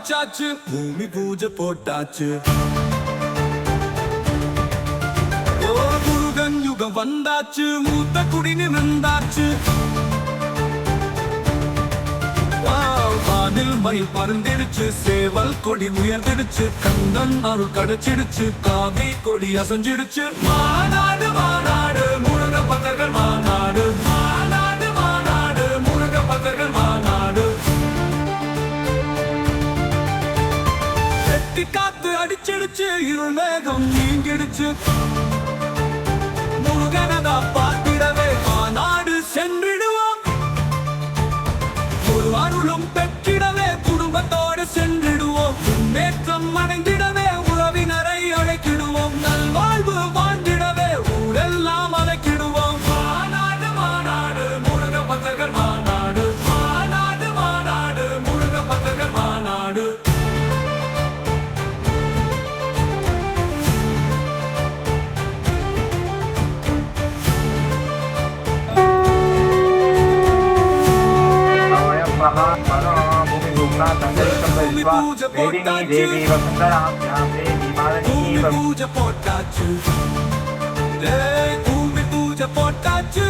ஆரம்பிச்சாச்சு, பூமி பூஜை போட்டாச்சு. ஓ முருகன் யுகம் வந்தாச்சு, மூத்த குடி நிமிர்ந்தாச்சு. வானில் மயில் பறந்திடுச்சு, சேவல் கொடி உயர்ந்திடுச்சு, கந்தன் அருள் கிடைச்சிடுச்சு, காவி கொடி அசைஞ்சிடுச்சு. மாநாடு மாநாடு முருக பக்தர்கள் மாநாடு, மாநாடு மாநாடு முருக பக்தர்கள் மாநாடு. வெட்டி காத்து அடிச்சிடுச்சு, இருள் மேகம் நீங்கிடுச்சு. முருகனதா பார்த்திடவே மாநாடு சென்றிடுவோம். ஒரு அருளும் பெற்றிடவே குடும்பத்தோடு சென்றிடுவோம். முன்னேற்றம் அடைந்திடவே உறவினரை அழைக்கிடுவோம். நல்வாழ்வு வாழ்ந்திடவே ஊரெல்லாம் அழைக்கிடுவோம். மாநாடு மாநாடு முருக பக்தர்கள் மாநாடு, மாநாடு மாநாடு முருக பக்தர்கள் மாநாடு. பூமி பூஜை போட்டாச்சு, பூமி பூஜை போட்டாச்சு.